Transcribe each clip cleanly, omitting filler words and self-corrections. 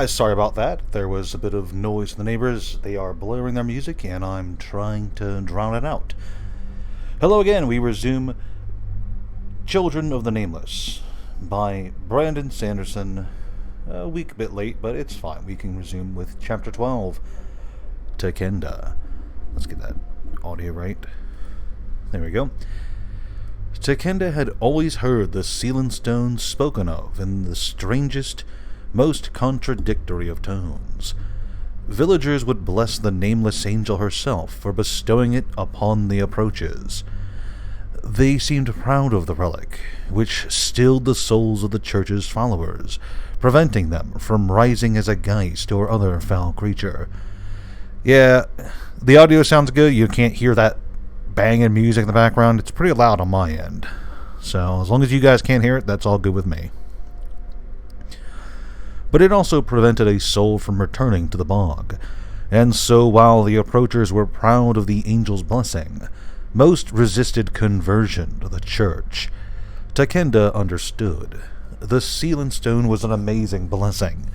Sorry about that. There was a bit of noise in the neighbors. They are blaring their music, and I'm trying to drown it out. Hello again. We resume Children of the Nameless by Brandon Sanderson. A week a bit late, but it's fine. We can resume with Chapter 12, Takenda. Let's get that audio right. There we go. Takenda had always heard the Sealand Stones spoken of in the strangest, most contradictory of tones. Villagers would bless the Nameless Angel herself for bestowing it upon the approaches. They seemed proud of the relic, which stilled the souls of the church's followers, preventing them from rising as a geist or other foul creature. Yeah, the audio sounds good. You can't hear that banging music in the background. It's pretty loud on my end. So as long as you guys can't hear it, that's all good with me. But it also prevented a soul from returning to the bog, and so while the approachers were proud of the angel's blessing, most resisted conversion to the church. Takenda understood. The Sealand Stone was an amazing blessing,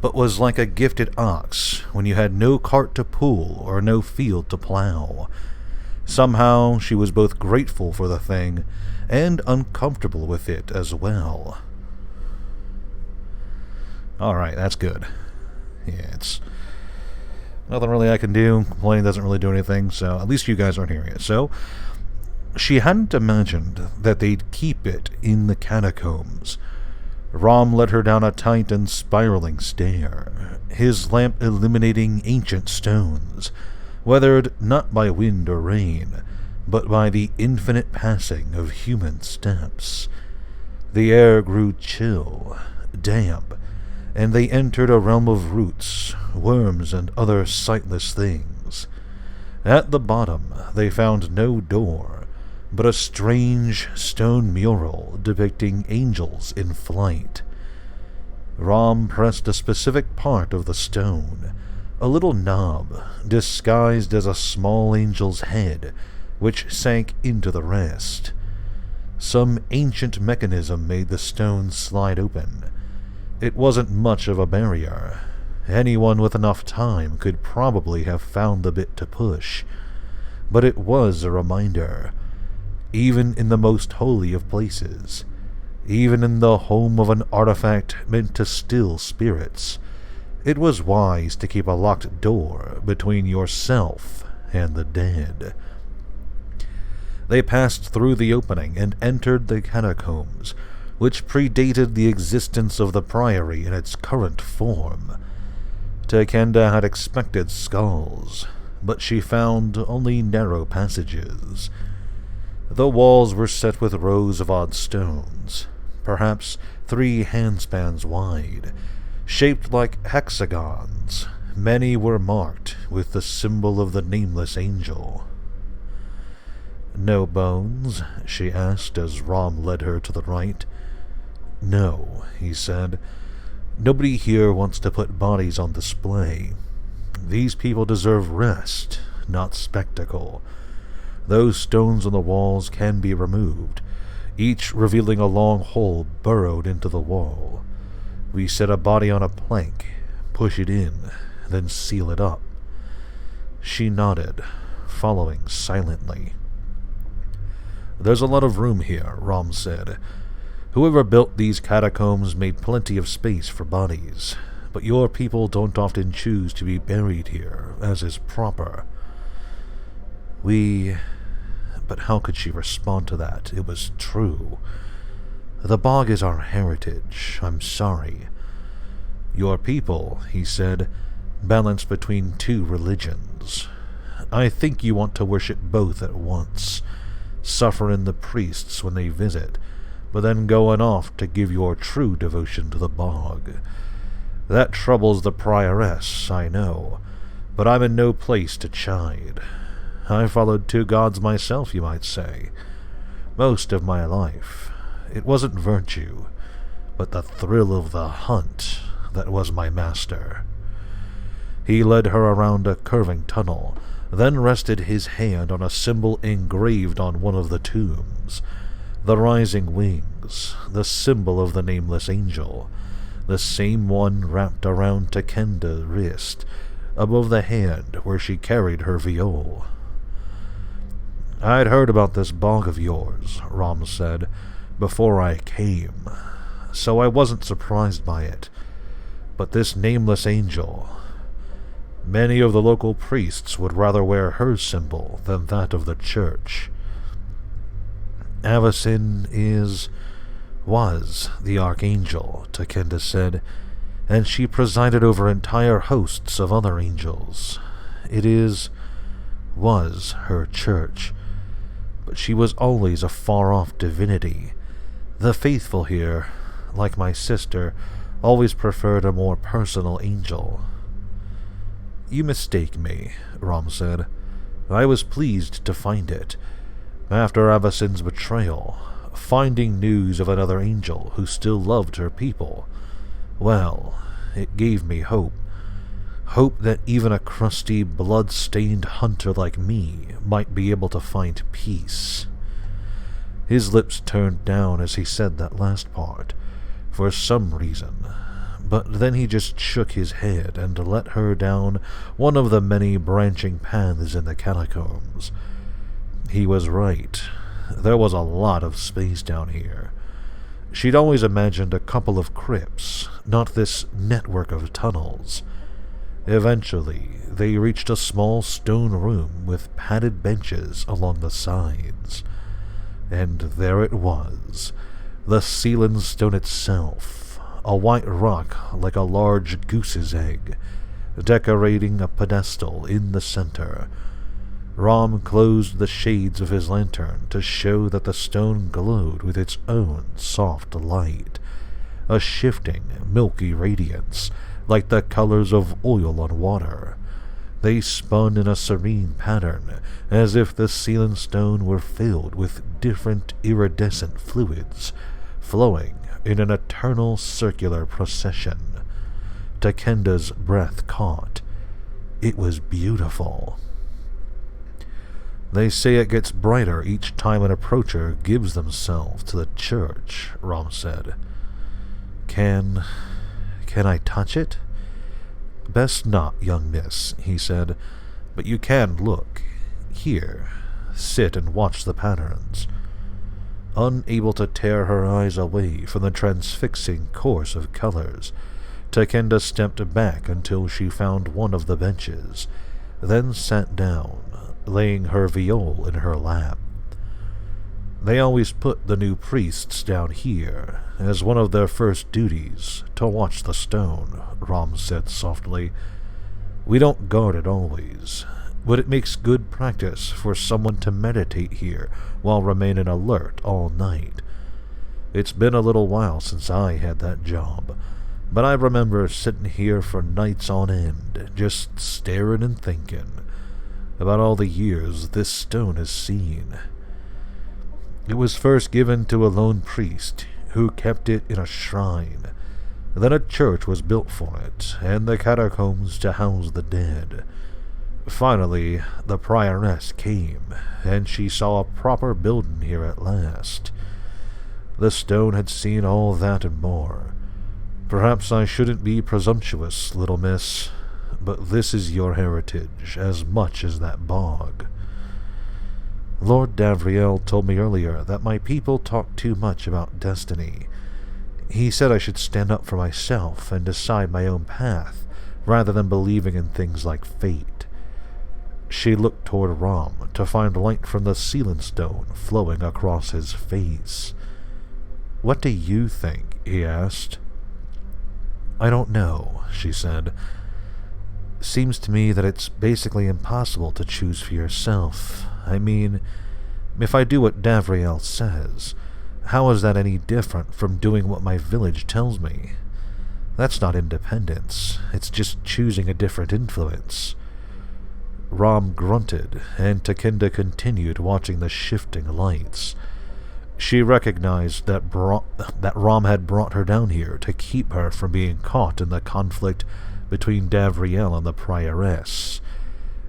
but was like a gifted ox when you had no cart to pull or no field to plow. Somehow she was both grateful for the thing and uncomfortable with it as well. Alright, that's good. Yeah, it's nothing really I can do. Complaining doesn't really do anything, so at least you guys aren't hearing it. So, she hadn't imagined that they'd keep it in the catacombs. Rom led her down a tight and spiraling stair, his lamp illuminating ancient stones, weathered not by wind or rain, but by the infinite passing of human steps. The air grew chill, damp, and they entered a realm of roots, worms, and other sightless things. At the bottom they found no door, but a strange stone mural depicting angels in flight. Rom pressed a specific part of the stone, a little knob disguised as a small angel's head, which sank into the rest. Some ancient mechanism made the stone slide open. It wasn't much of a barrier. Anyone with enough time could probably have found the bit to push. But it was a reminder. Even in the most holy of places, even in the home of an artifact meant to still spirits, it was wise to keep a locked door between yourself and the dead. They passed through the opening and entered the catacombs, which predated the existence of the priory in its current form. Takenda had expected skulls, but she found only narrow passages. The walls were set with rows of odd stones, perhaps 3 handspans wide, shaped like hexagons. Many were marked with the symbol of the Nameless Angel. "No bones?" she asked as Rom led her to the right. "No," he said. "Nobody here wants to put bodies on display. These people deserve rest, not spectacle. Those stones on the walls can be removed, each revealing a long hole burrowed into the wall. We set a body on a plank, push it in, then seal it up." She nodded, following silently. "There's a lot of room here," Rom said. "Whoever built these catacombs made plenty of space for bodies, but your people don't often choose to be buried here, as is proper." But how could she respond to that? It was true. "The bog is our heritage. I'm sorry." "Your people," he said, "balance between 2 religions. I think you want to worship both at once, suffering the priests when they visit, but then going off to give your true devotion to the bog. That troubles the prioress, I know, but I'm in no place to chide. I followed 2 gods myself, you might say. Most of my life. It wasn't virtue, but the thrill of the hunt that was my master." He led her around a curving tunnel, then rested his hand on a symbol engraved on one of the tombs. The rising wings, the symbol of the Nameless Angel, the same one wrapped around Takenda's wrist, above the hand where she carried her viol. "I'd heard about this bog of yours," Rom said, "before I came, so I wasn't surprised by it. But this nameless angel, many of the local priests would rather wear her symbol than that of the church. Avacyn was the archangel," Takenda said, "and she presided over entire hosts of other angels. It was her church, but she was always a far-off divinity. The faithful here, like my sister, always preferred a more personal angel." "You mistake me," Rom said. "I was pleased to find it. After Avacyn's betrayal, finding news of another angel who still loved her people, well, it gave me hope. Hope that even a crusty, blood-stained hunter like me might be able to find peace." His lips turned down as he said that last part, for some reason, but then he just shook his head and let her down one of the many branching paths in the catacombs. He was right. There was a lot of space down here. She'd always imagined a couple of crypts, not this network of tunnels. Eventually, they reached a small stone room with padded benches along the sides. And there it was, the Sealand stone itself, a white rock like a large goose's egg, decorating a pedestal in the center. Rom closed the shades of his lantern to show that the stone glowed with its own soft light, a shifting, milky radiance, like the colors of oil on water. They spun in a serene pattern, as if the Sealand stone were filled with different iridescent fluids, flowing in an eternal circular procession. Takenda's breath caught. It was beautiful. "They say it gets brighter each time an approacher gives themselves to the church," Rom said. Can I touch it?" "Best not, young miss," he said, "but you can look. Here, sit and watch the patterns." Unable to tear her eyes away from the transfixing course of colors, Takenda stepped back until she found one of the benches, then sat down, laying her viol in her lap. "They always put the new priests down here as one of their first duties, to watch the stone," Rom said softly. "We don't guard it always, but it makes good practice for someone to meditate here while remaining alert all night. It's been a little while since I had that job, but I remember sitting here for nights on end, just staring and thinking about all the years this stone has seen. It was first given to a lone priest who kept it in a shrine. Then a church was built for it, and the catacombs to house the dead. Finally, the prioress came, and she saw a proper building here at last. The stone had seen all that and more. Perhaps I shouldn't be presumptuous, little miss, but this is your heritage as much as that bog. Lord Davriel told me earlier that my people talk too much about destiny. He said I should stand up for myself and decide my own path, rather than believing in things like fate." She looked toward Rom to find light from the Sealand stone flowing across his face. "What do you think?" he asked. "I don't know," she said. "Seems to me that it's basically impossible to choose for yourself. I mean, if I do what Davriel says, how is that any different from doing what my village tells me? That's not independence, it's just choosing a different influence." Rom grunted, and Takenda continued watching the shifting lights. She recognized that Rom had brought her down here to keep her from being caught in the conflict between Davriel and the prioress.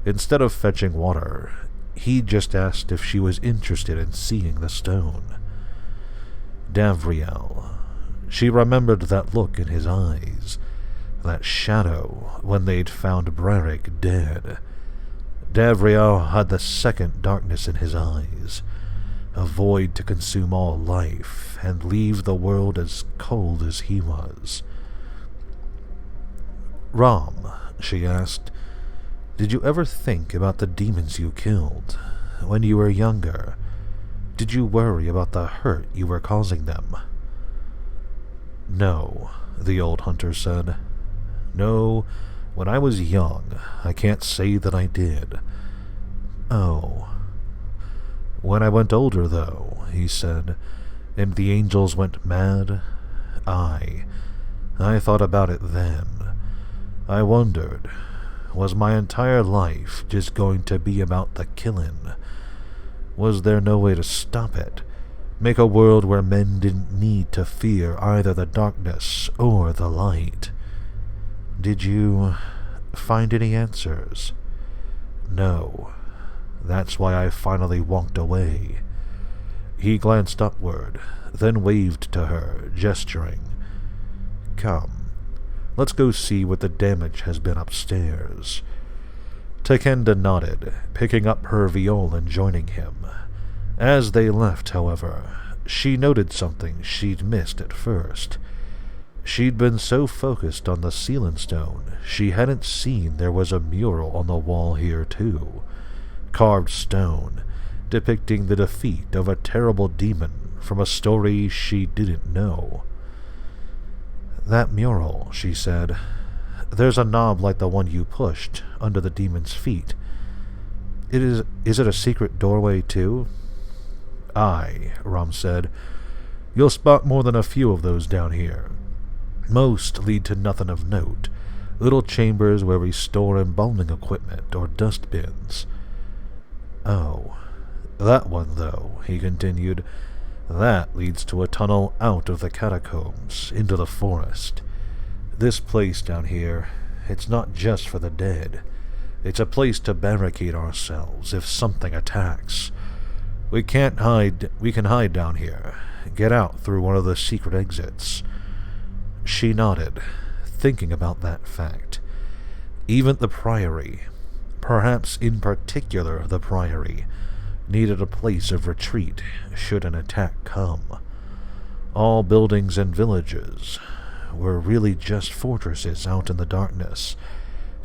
Instead of fetching water, he just asked if she was interested in seeing the stone. "Davriel, She remembered that look in his eyes, that shadow when they'd found Brerick dead. Davriel had the second darkness in his eyes, a void to consume all life and leave the world as cold as he was. "Rom," she asked, "did you ever think about the demons you killed? When you were younger, did you worry about the hurt you were causing them?" "No," the old hunter said. "No, when I was young, I can't say that I did." "Oh." "When I went older, though," he said, "and the angels went mad, I thought about it then. I wondered, was my entire life just going to be about the killing? Was there no way to stop it? Make a world where men didn't need to fear either the darkness or the light? Did you find any answers?" "No. That's why I finally walked away." He glanced upward, then waved to her, gesturing. "Come, let's go see what the damage has been upstairs." Takenda nodded, picking up her viol and joining him. As they left, however, she noted something she'd missed at first. She'd been so focused on the sealing stone, she hadn't seen there was a mural on the wall here too. Carved stone, depicting the defeat of a terrible demon from a story she didn't know. "That mural," she said. "There's a knob like the one you pushed, under the demon's feet. Is it a secret doorway, too?" "Aye," Rom said. "You'll spot more than a few of those down here. Most lead to nothing of note, little chambers where we store embalming equipment or dust bins." "Oh, that one, though," he continued, "that leads to a tunnel out of the catacombs, into the forest. This place down here, it's not just for the dead. It's a place to barricade ourselves if something attacks. We can hide down here, get out through one of the secret exits." She nodded, thinking about that fact. Even the Priory, perhaps in particular the Priory, needed a place of retreat should an attack come. All buildings and villages were really just fortresses out in the darkness,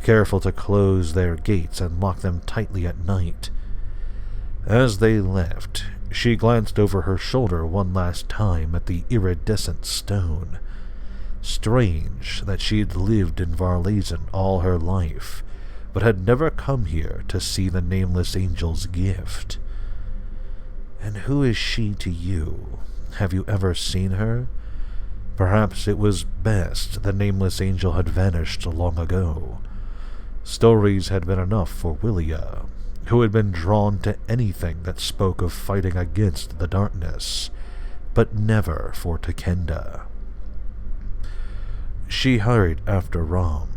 careful to close their gates and lock them tightly at night. As they left, she glanced over her shoulder one last time at the iridescent stone. Strange that she'd lived in Varlazen all her life, but had never come here to see the Nameless Angel's gift. "And who is she to you? Have you ever seen her?" Perhaps it was best the Nameless Angel had vanished long ago. Stories had been enough for Willia, who had been drawn to anything that spoke of fighting against the darkness, but never for Takenda. She hurried after Rom,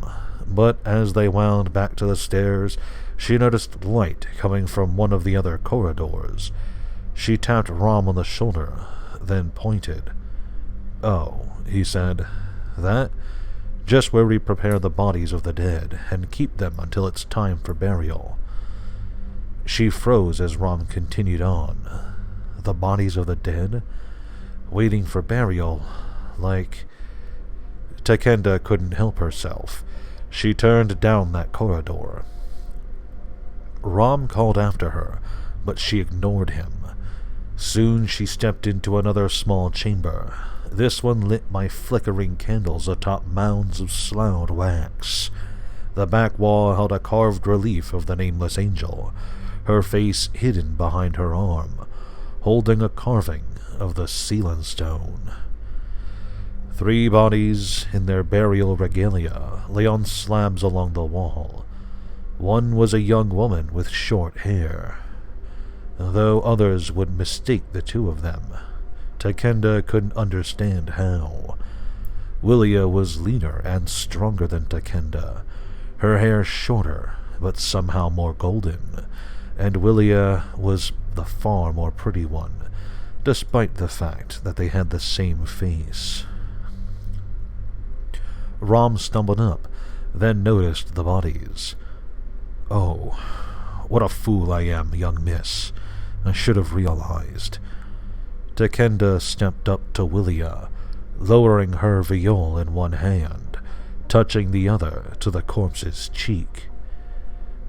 but as they wound back to the stairs, she noticed light coming from one of the other corridors. She tapped Rom on the shoulder, then pointed. "Oh," he said, "that? Just where we prepare the bodies of the dead and keep them until it's time for burial." She froze as Rom continued on. The bodies of the dead? Waiting for burial, like... Takenda couldn't help herself. She turned down that corridor. Rom called after her, but she ignored him. Soon she stepped into another small chamber, this one lit by flickering candles atop mounds of sloughed wax. The back wall held a carved relief of the Nameless Angel, her face hidden behind her arm, holding a carving of the sealing stone. 3 bodies in their burial regalia lay on slabs along the wall. One was a young woman with short hair, though others would mistake the two of them. Takenda couldn't understand how. Willia was leaner and stronger than Takenda, her hair shorter, but somehow more golden, and Willia was the far more pretty one, despite the fact that they had the same face. Rom stumbled up, then noticed the bodies. "Oh, what a fool I am, young miss. I should have realized." Takenda stepped up to Willia, lowering her viol in one hand, touching the other to the corpse's cheek.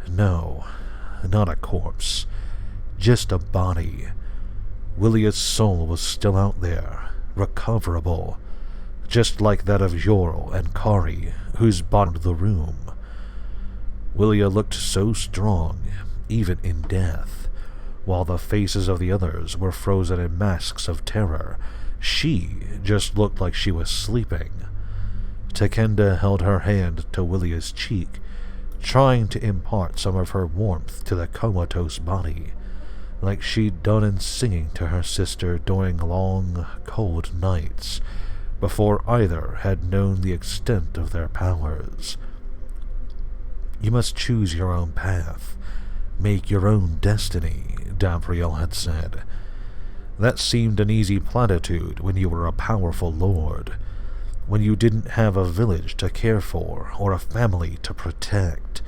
No, not a corpse, just a body. Willia's soul was still out there, recoverable, just like that of Jorl and Kari, who's bottomed the room. Willia looked so strong, even in death, while the faces of the others were frozen in masks of terror. She just looked like she was sleeping. Takenda held her hand to Willia's cheek, trying to impart some of her warmth to the comatose body, like she'd done in singing to her sister during long, cold nights, before either had known the extent of their powers. "You must choose your own path, make your own destiny," Davriel had said. That seemed an easy platitude when you were a powerful lord, when you didn't have a village to care for or a family to protect.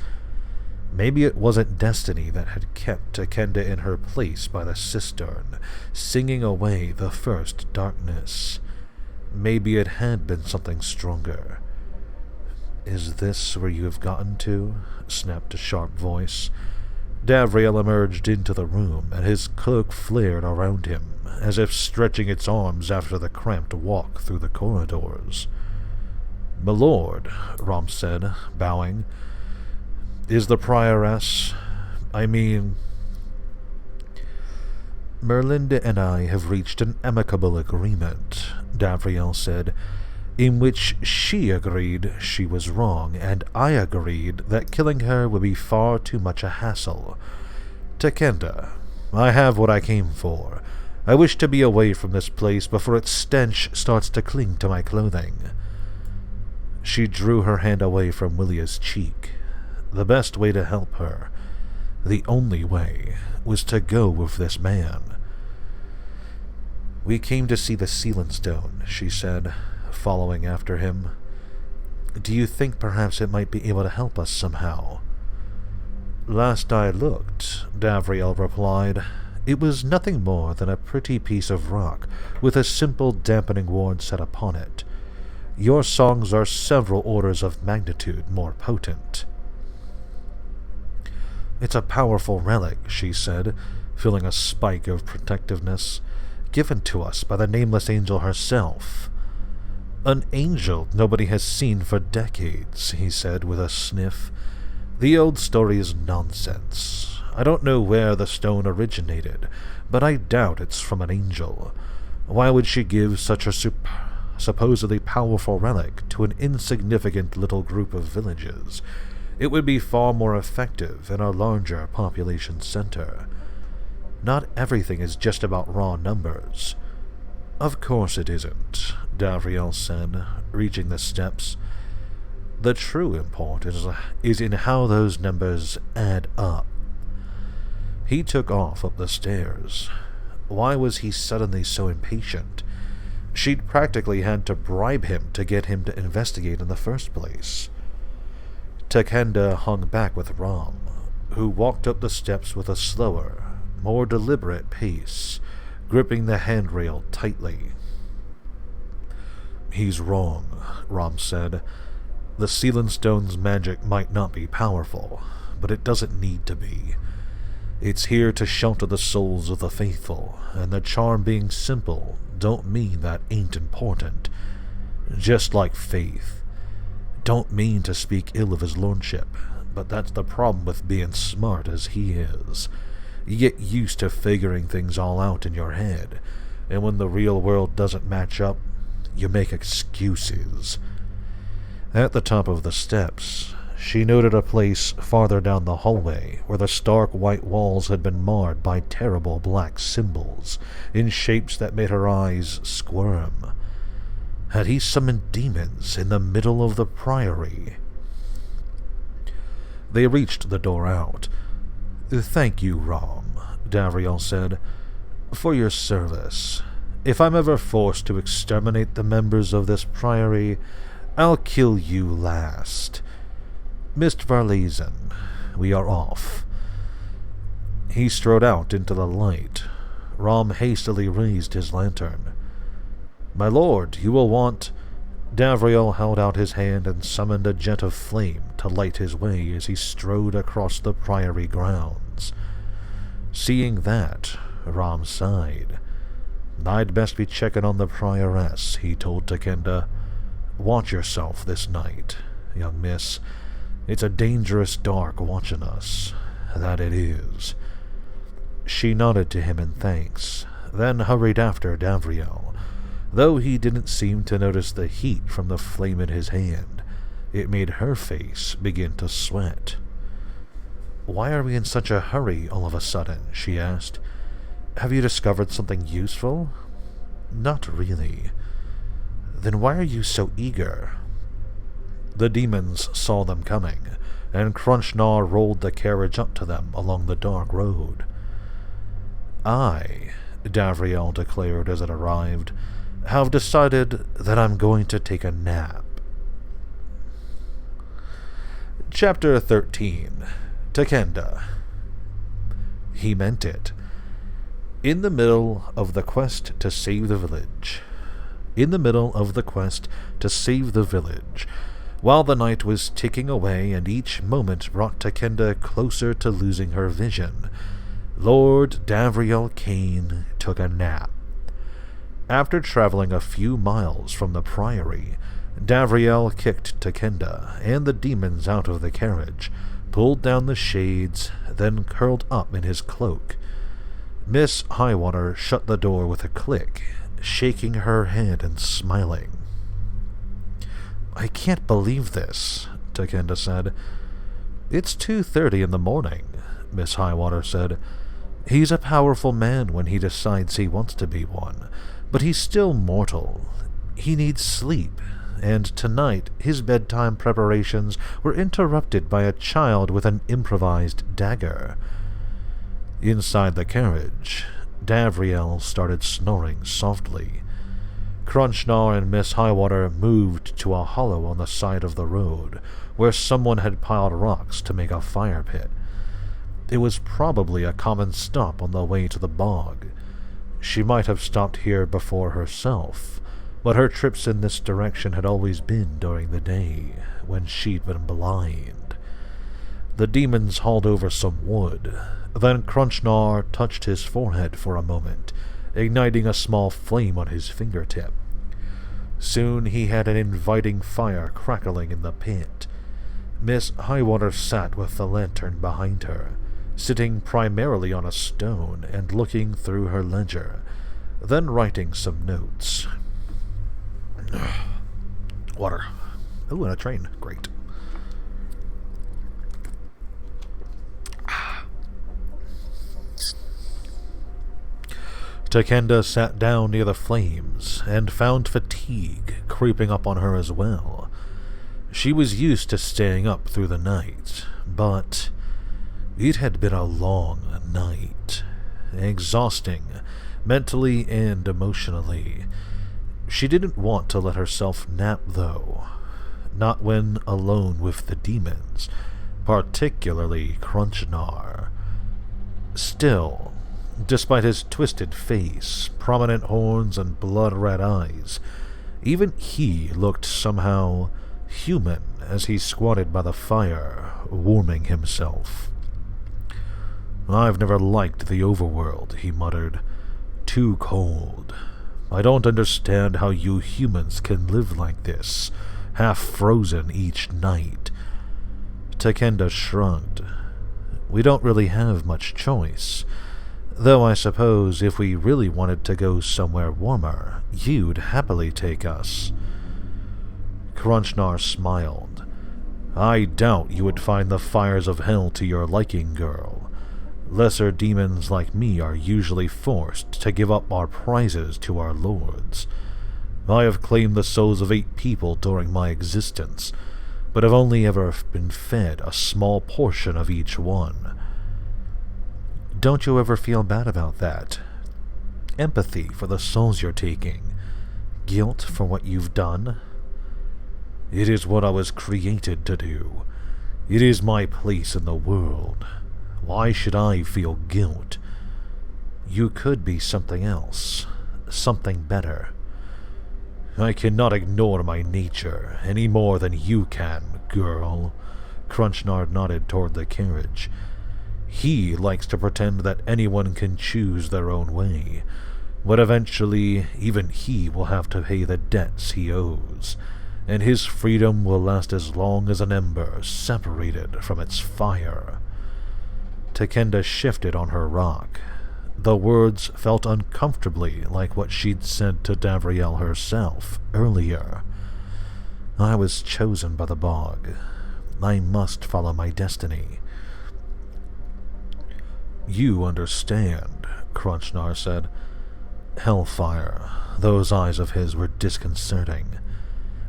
Maybe it wasn't destiny that had kept Takenda in her place by the cistern, singing away the first darkness. Maybe it had been something stronger. "Is this where you have gotten to?" snapped a sharp voice. Davriel emerged into the room, and his cloak flared around him, as if stretching its arms after the cramped walk through the corridors. "My lord," Rom said, bowing. "Is the prioress... Merlinda and I have reached an amicable agreement," Davriel said, "in which she agreed she was wrong, and I agreed that killing her would be far too much a hassle. Takenda, I have what I came for. I wish to be away from this place before its stench starts to cling to my clothing." She drew her hand away from Willia's cheek. The best way to help her, the only way, was to go with this man. "We came to see the Sealant Stone," she said, following after him. "Do you think perhaps it might be able to help us somehow?" "Last I looked," Davriel replied, "it was nothing more than a pretty piece of rock with a simple dampening ward set upon it. Your songs are several orders of magnitude more potent." "It's a powerful relic," she said, feeling a spike of protectiveness, "given to us by the Nameless Angel herself." "An angel nobody has seen for decades," he said with a sniff. "The old story is nonsense. I don't know where the stone originated, but I doubt it's from an angel. Why would she give such a supposedly powerful relic to an insignificant little group of villages? It would be far more effective in a larger population center. Not everything is just about raw numbers." "Of course it isn't," Davriel said, reaching the steps. "The true import is in how those numbers add up." He took off up the stairs. Why was he suddenly so impatient? She'd practically had to bribe him to get him to investigate in the first place. Takenda hung back with Rom, who walked up the steps with a slower, more deliberate pace, gripping the handrail tightly. "He's wrong," Rom said. "The Sealant Stone's magic might not be powerful, but it doesn't need to be. It's here to shelter the souls of the faithful, and the charm being simple don't mean that ain't important. Just like faith. Don't mean to speak ill of his lordship, but that's the problem with being smart as he is. You get used to figuring things all out in your head, and when the real world doesn't match up, you make excuses." At the top of the steps, she noted a place farther down the hallway where the stark white walls had been marred by terrible black symbols in shapes that made her eyes squirm. Had he summoned demons in the middle of the priory? They reached the door out. "Thank you, Rom," Davriel said, "for your service. If I'm ever forced to exterminate the members of this priory, I'll kill you last. Mr. Varlazen, we are off. He strode out into the light. Rom hastily raised his lantern. My lord, you will want... Davriel held out his hand and summoned a jet of flame to light his way as he strode across the priory grounds. Seeing that, Rom sighed. I'd best be checking on the prioress, he told Takenda. Watch yourself this night, young miss. It's a dangerous dark watching us. That it is. She nodded to him in thanks, then hurried after Davriel. Though he didn't seem to notice the heat from the flame in his hand, it made her face begin to sweat. Why are we in such a hurry all of a sudden? She asked. Have you discovered something useful? Not really. Then why are you so eager? The demons saw them coming, and Crunchgnaw rolled the carriage up to them along the dark road. I, Davriel declared as it arrived, have decided that I'm going to take a nap. Chapter 13. Takenda. He meant it. In the middle of the quest to save the village. While the night was ticking away and each moment brought Takenda closer to losing her vision, Lord Davriel Kane took a nap. After traveling a few miles from the priory, Davriel kicked Takenda and the demons out of the carriage, pulled down the shades, then curled up in his cloak. Miss Highwater shut the door with a click, shaking her head and smiling. I can't believe this, Takenda said. It's 2:30 in the morning, Miss Highwater said. He's a powerful man when he decides he wants to be one, but he's still mortal. He needs sleep, and tonight his bedtime preparations were interrupted by a child with an improvised dagger. Inside the carriage, Davriel started snoring softly. Crunchgnaw and Miss Highwater moved to a hollow on the side of the road, where someone had piled rocks to make a fire pit. It was probably a common stop on the way to the bog. She might have stopped here before herself, but her trips in this direction had always been during the day, when she'd been blind. The demons hauled over some wood. Then Crunchgnaw touched his forehead for a moment, igniting a small flame on his fingertip. Soon he had an inviting fire crackling in the pit. Miss Highwater sat with the lantern behind her, sitting primarily on a stone and looking through her ledger, then writing some notes. Water. Ooh, and a train. Great. Takenda sat down near the flames and found fatigue creeping up on her as well. She was used to staying up through the night, but it had been a long night, exhausting, mentally and emotionally. She didn't want to let herself nap, though, not when alone with the demons, particularly Crunchgnaw. Still, despite his twisted face, prominent horns, and blood-red eyes, even he looked somehow human as he squatted by the fire, warming himself. I've never liked the overworld, he muttered. Too cold. I don't understand how you humans can live like this, half frozen each night. Takenda shrugged. We don't really have much choice. Though I suppose if we really wanted to go somewhere warmer, you'd happily take us. Crunchgnaw smiled. I doubt you would find the fires of hell to your liking, girl. Lesser demons like me are usually forced to give up our prizes to our lords. I have claimed the souls of 8 people during my existence, but have only ever been fed a small portion of each one. Don't you ever feel bad about that? Empathy for the souls you're taking? Guilt for what you've done? It is what I was created to do. It is my place in the world. Why should I feel guilt? You could be something else, something better. I cannot ignore my nature any more than you can, girl. Crunchnar nodded toward the carriage. He likes to pretend that anyone can choose their own way, but eventually even he will have to pay the debts he owes, and his freedom will last as long as an ember separated from its fire. Takenda shifted on her rock. The words felt uncomfortably like what she'd said to Davriel herself earlier. I was chosen by the bog. I must follow my destiny. You understand, Crunchnar said. Hellfire. Those eyes of his were disconcerting.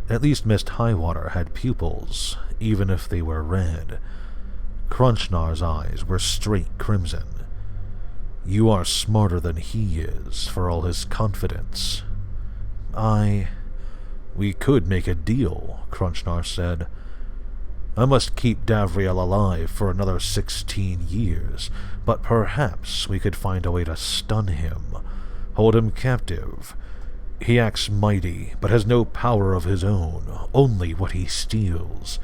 At least Mist Highwater had pupils, even if they were red. Crunchnar's eyes were straight crimson. You are smarter than he is, for all his confidence. We could make a deal, Crunchnar said. I must keep Davriel alive for another 16 years, but perhaps we could find a way to stun him, hold him captive. He acts mighty, but has no power of his own, only what he steals.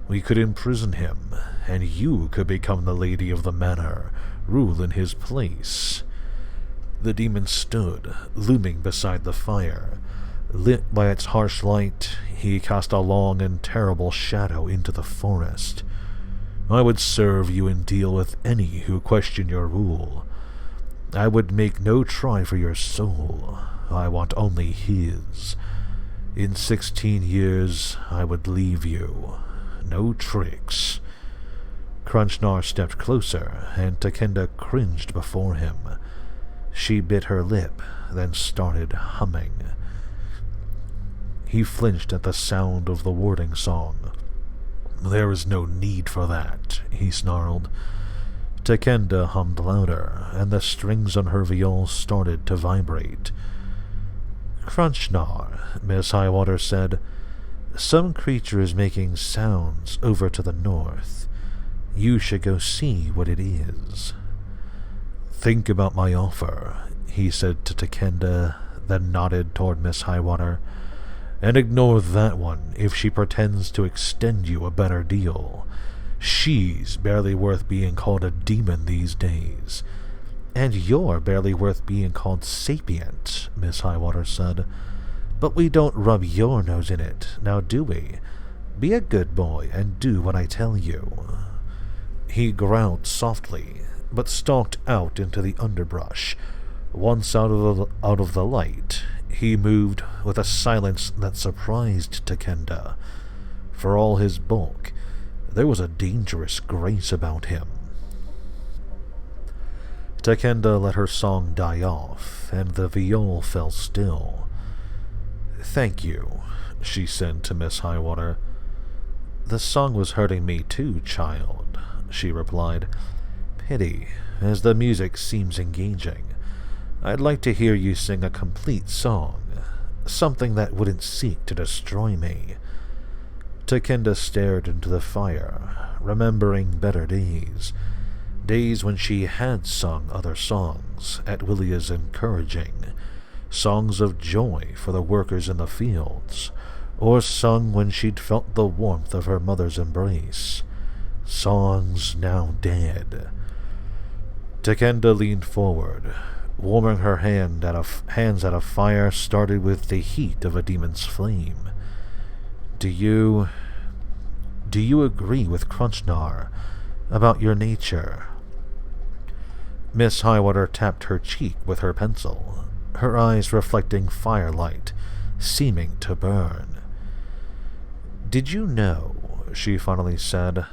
We could imprison him, and you could become the lady of the manor, rule in his place. The demon stood, looming beside the fire. Lit by its harsh light, he cast a long and terrible shadow into the forest. I would serve you and deal with any who question your rule. I would make no try for your soul. I want only his. In 16 years, I would leave you. No tricks. Crunchnar stepped closer, and Takenda cringed before him. She bit her lip, then started humming. He flinched at the sound of the warding song. There is no need for that, he snarled. Takenda hummed louder, and the strings on her viol started to vibrate. Crunchnar, Miss Highwater said. Some creature is making sounds over to the north. You should go see what it is. Think about my offer, he said to Takenda, then nodded toward Miss Highwater. And ignore that one if she pretends to extend you a better deal. She's barely worth being called a demon these days. And you're barely worth being called sapient, Miss Highwater said. But we don't rub your nose in it, now do we? Be a good boy and do what I tell you. He growled softly, but stalked out into the underbrush. Once out of the light, he moved with a silence that surprised Takenda. For all his bulk, there was a dangerous grace about him. Takenda let her song die off, and the viol fell still. Thank you, she said to Miss Highwater. The song was hurting me too, child, she replied. Pity, as the music seems engaging. I'd like to hear you sing a complete song, something that wouldn't seek to destroy me. Takenda stared into the fire, remembering better days. Days when she had sung other songs, at Willia's encouraging. Songs of joy for the workers in the fields, or sung when she'd felt the warmth of her mother's embrace. Songs now dead. Takenda leaned forward, warming her hands at a fire started with the heat of a demon's flame. Do you agree with Crunchnar about your nature? Miss Highwater tapped her cheek with her pencil, her eyes reflecting firelight, seeming to burn. Did you know, she finally said,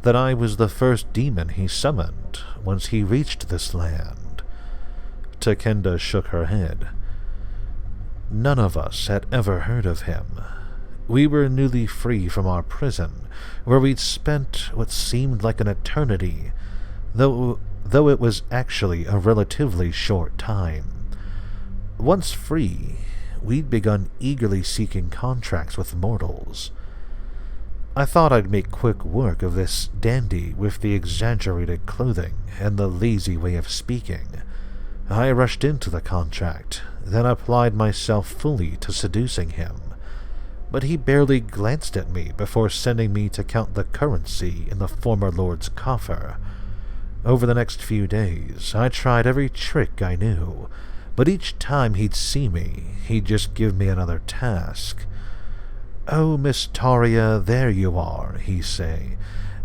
that I was the first demon he summoned once he reached this land? Takenda shook her head. None of us had ever heard of him. We were newly free from our prison, where we'd spent what seemed like an eternity, though it was actually a relatively short time. Once free, we'd begun eagerly seeking contracts with mortals. I thought I'd make quick work of this dandy with the exaggerated clothing and the lazy way of speaking. I rushed into the contract, then applied myself fully to seducing him. But he barely glanced at me before sending me to count the currency in the former lord's coffer. Over the next few days, I tried every trick I knew, but each time he'd see me, he'd just give me another task. "Oh, Miss Taria, there you are," he'd say,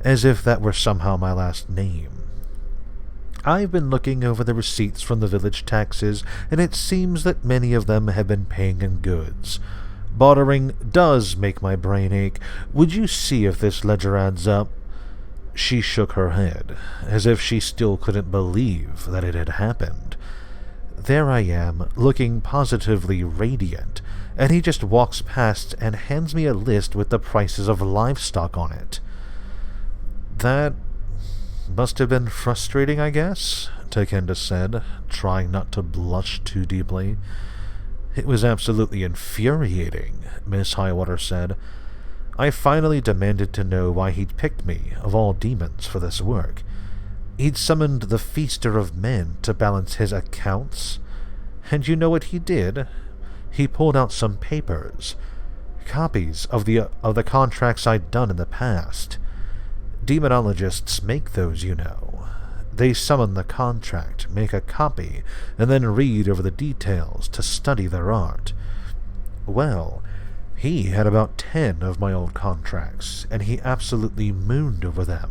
as if that were somehow my last name. "I've been looking over the receipts from the village taxes, and it seems that many of them have been paying in goods. Bartering does make my brain ache. Would you see if this ledger adds up?" She shook her head, as if she still couldn't believe that it had happened. There I am, looking positively radiant, and he just walks past and hands me a list with the prices of livestock on it. "That must have been frustrating, I guess," Takenda said, trying not to blush too deeply. "It was absolutely infuriating," Miss Highwater said. "I finally demanded to know why he'd picked me, of all demons, for this work. He'd summoned the Feaster of Men to balance his accounts. And you know what he did? He pulled out some papers, copies of the contracts I'd done in the past. Demonologists make those, you know. They summon the contract, make a copy, and then read over the details to study their art. Well, he had about 10 of my old contracts, and he absolutely mooned over them,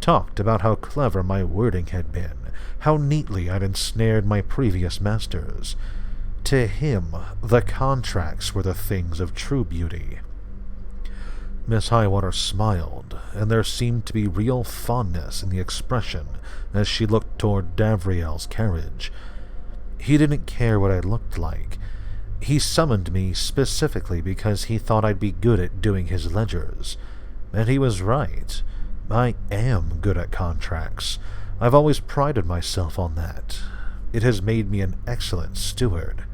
talked about how clever my wording had been, how neatly I'd ensnared my previous masters. To him, the contracts were the things of true beauty." Miss Highwater smiled, and there seemed to be real fondness in the expression as she looked toward Davriel's carriage. "He didn't care what I looked like. He summoned me specifically because he thought I'd be good at doing his ledgers. And he was right. I am good at contracts. I've always prided myself on that. It has made me an excellent steward.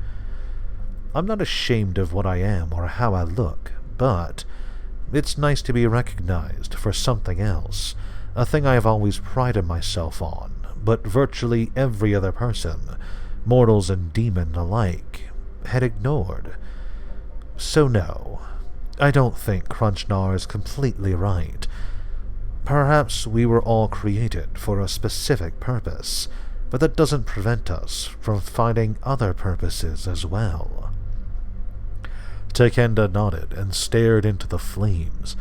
I'm not ashamed of what I am or how I look, but it's nice to be recognized for something else, a thing I have always prided myself on, but virtually every other person, mortals and demon alike, had ignored. So no, I don't think Crunchnar is completely right. Perhaps we were all created for a specific purpose, but that doesn't prevent us from finding other purposes as well." Takenda nodded and stared into the flames,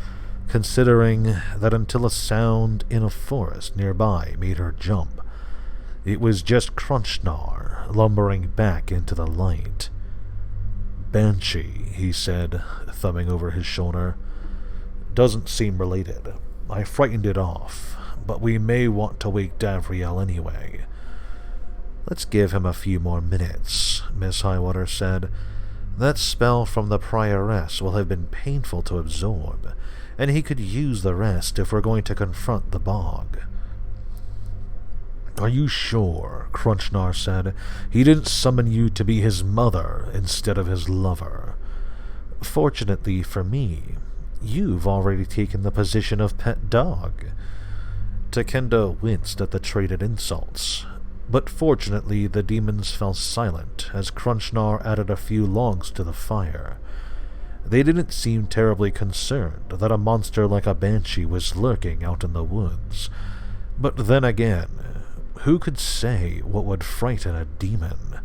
considering that until a sound in a forest nearby made her jump. It was just Crunchnar lumbering back into the light. "Banshee," he said, thumbing over his shoulder. "Doesn't seem related. I frightened it off, but we may want to wake Davriel anyway." "Let's give him a few more minutes," Miss Highwater said. "That spell from the Prioress will have been painful to absorb, and he could use the rest if we're going to confront the bog." "Are you sure?" Crunchnar said. "He didn't summon you to be his mother instead of his lover." "Fortunately for me, you've already taken the position of pet dog." Takenda winced at the traded insults, but fortunately the demons fell silent as Crunchnar added a few logs to the fire. They didn't seem terribly concerned that a monster like a banshee was lurking out in the woods. But then again, who could say what would frighten a demon?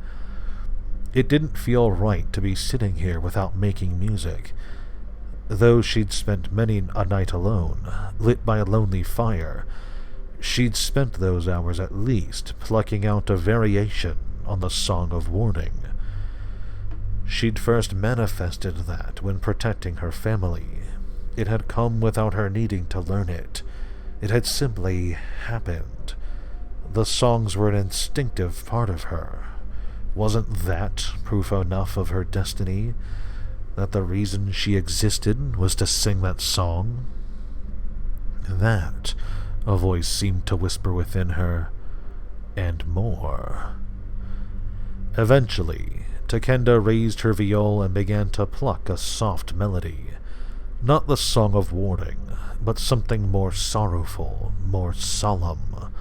It didn't feel right to be sitting here without making music. Though she'd spent many a night alone, lit by a lonely fire, she'd spent those hours at least plucking out a variation on the Song of Warning. She'd first manifested that when protecting her family. It had come without her needing to learn it. It had simply happened. The songs were an instinctive part of her. Wasn't that proof enough of her destiny? That the reason she existed was to sing that song? That, a voice seemed to whisper within her, and more. Eventually, Takenda raised her viol and began to pluck a soft melody. Not the song of warning, but something more sorrowful, more solemn.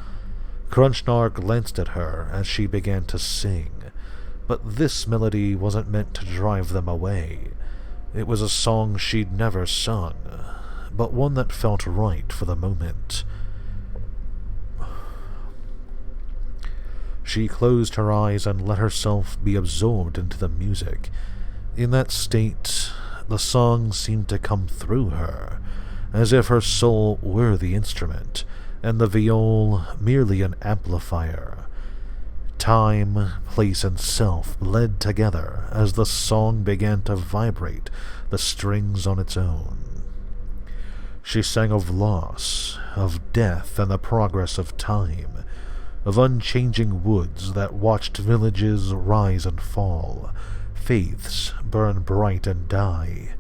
Crunchnar glanced at her as she began to sing, but this melody wasn't meant to drive them away. It was a song she'd never sung, but one that felt right for the moment. She closed her eyes and let herself be absorbed into the music. In that state, the song seemed to come through her, as if her soul were the instrument, and the viol merely an amplifier. Time, place, and self bled together as the song began to vibrate the strings on its own. She sang of loss, of death and the progress of time, of unchanging woods that watched villages rise and fall, faiths burn bright and die,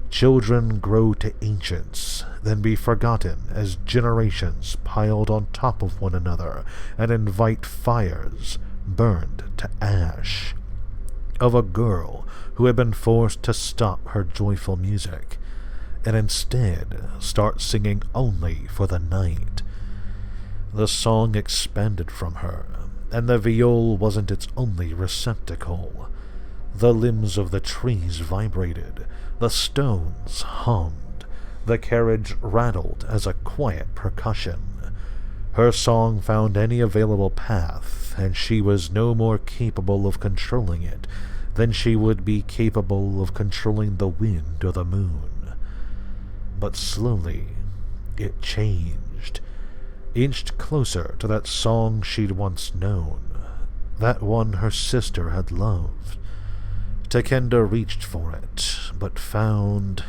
children grow to ancients, then be forgotten as generations piled on top of one another and invite fires burned to ash. Of a girl who had been forced to stop her joyful music, and instead start singing only for the night. The song expanded from her, and the viol wasn't its only receptacle. The limbs of the trees vibrated, the stones hummed, the carriage rattled as a quiet percussion. Her song found any available path, and she was no more capable of controlling it than she would be capable of controlling the wind or the moon. But slowly, it changed, inched closer to that song she'd once known, that one her sister had loved. Takenda reached for it, but found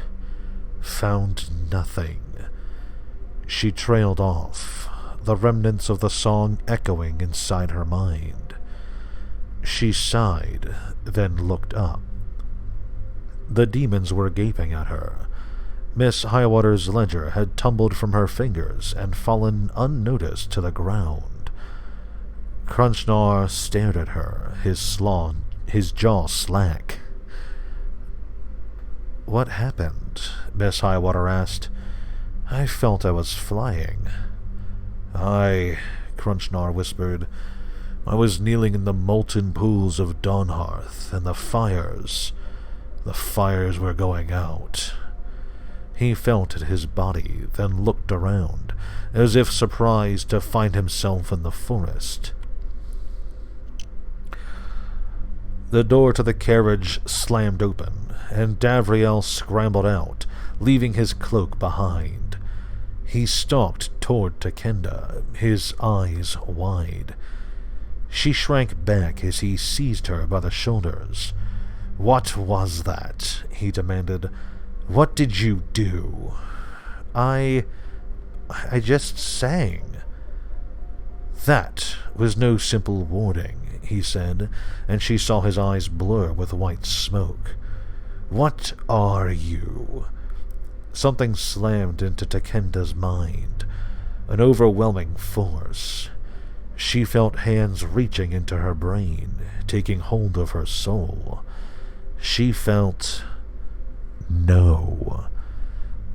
nothing. She trailed off, the remnants of the song echoing inside her mind. She sighed, then looked up. The demons were gaping at her. Miss Highwater's ledger had tumbled from her fingers and fallen unnoticed to the ground. Crunchnar stared at her, his jaw slack. "What happened?" Miss Highwater asked. "I felt I was flying." Crunchnar whispered. "I was kneeling in the molten pools of Dawnhearth, and the fires were going out." He felt at his body, then looked around, as if surprised to find himself in the forest. The door to the carriage slammed open, and Davriel scrambled out, leaving his cloak behind. He stalked toward Takenda, his eyes wide. She shrank back as he seized her by the shoulders. "What was that?" he demanded. "What did you do?" I just sang." "That was no simple warning," he said, and she saw his eyes blur with white smoke. "What are you?" Something slammed into Takenda's mind, an overwhelming force. She felt hands reaching into her brain, taking hold of her soul. She felt no.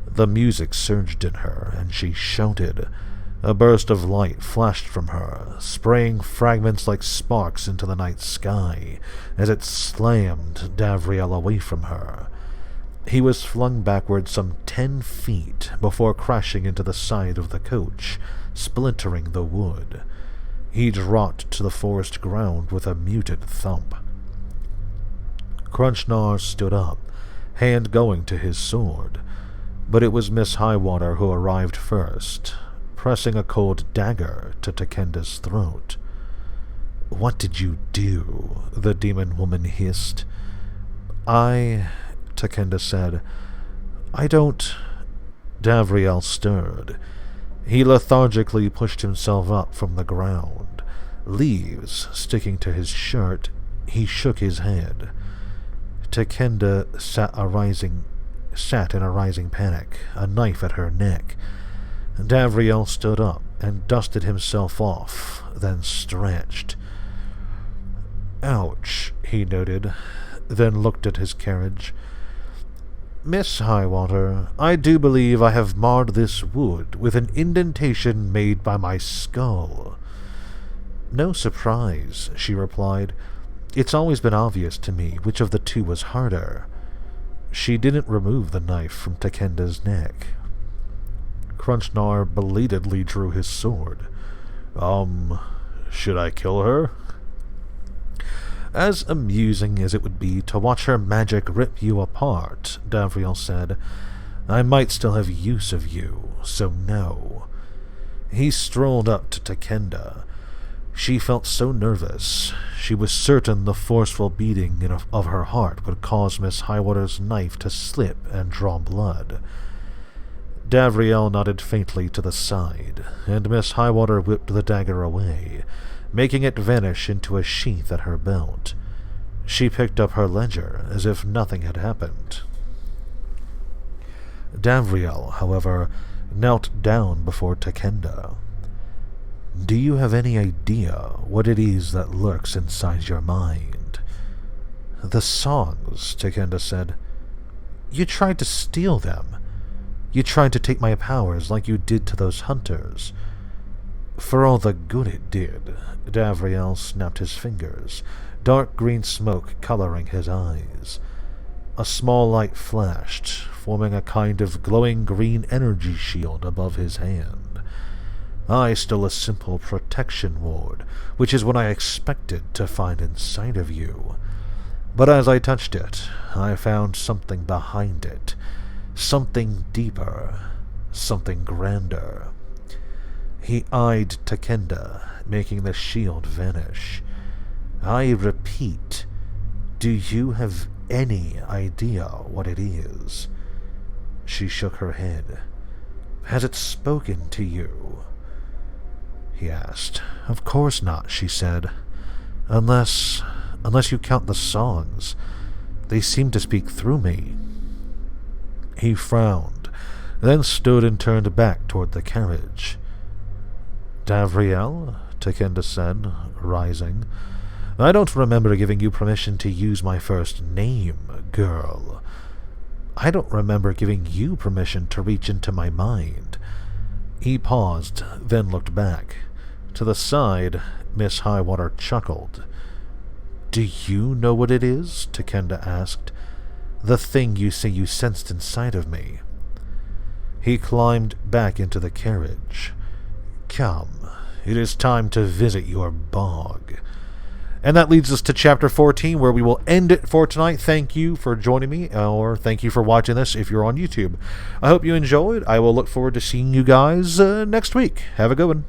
The music surged in her, and she shouted. A burst of light flashed from her, spraying fragments like sparks into the night sky, as it slammed Davriel away from her. He was flung backward some 10 feet before crashing into the side of the coach, splintering the wood. He dropped to the forest ground with a muted thump. Crunchnar stood up, hand going to his sword, but it was Miss Highwater who arrived first, pressing a cold dagger to Takenda's throat. "What did you do?" the demon woman hissed. Takenda said. "I don't—" Davriel stirred. He lethargically pushed himself up from the ground. Leaves sticking to his shirt, he shook his head. Takenda sat in a rising panic, a knife at her neck. Davriel stood up and dusted himself off, then stretched. "Ouch," he noted, then looked at his carriage. Miss Highwater, I do believe I have marred this wood with an indentation made by my skull. No surprise, she replied. It's always been obvious to me which of the two was harder. She didn't remove the knife from Takenda's neck. Crunchnar belatedly drew his sword. Should I kill her? As amusing as it would be to watch her magic rip you apart, Davriel said, I might still have use of you, so no. He strolled up to Takenda. She felt so nervous. She was certain the forceful beating of her heart would cause Miss Highwater's knife to slip and draw blood. Davriel nodded faintly to the side, and Miss Highwater whipped the dagger away, making it vanish into a sheath at her belt. She picked up her ledger as if nothing had happened. Davriel, however, knelt down before Takenda. Do you have any idea what it is that lurks inside your mind? The songs, Takenda said. You tried to steal them. You tried to take my powers like you did to those hunters. For all the good it did, Davriel snapped his fingers, dark green smoke coloring his eyes. A small light flashed, forming a kind of glowing green energy shield above his hand. I stole a simple protection ward, which is what I expected to find inside of you. But as I touched it, I found something behind it. Something deeper. Something grander. He eyed Takenda, making the shield vanish. I repeat, do you have any idea what it is? She shook her head. Has it spoken to you? He asked. Of course not, she said. Unless you count the songs. They seem to speak through me. He frowned, then stood and turned back toward the carriage. Davriel, Takenda said, rising. I don't remember giving you permission to use my first name, girl. I don't remember giving you permission to reach into my mind. He paused, then looked back. To the side, Miss Highwater chuckled. Do you know what it is? Takenda asked. The thing you say you sensed inside of me. He climbed back into the carriage. Come, it is time to visit your bog. And that leads us to Chapter 14, where we will end it for tonight. Thank you for joining me, or thank you for watching this if you're on YouTube. I hope you enjoyed. I will look forward to seeing you guys next week. Have a good one.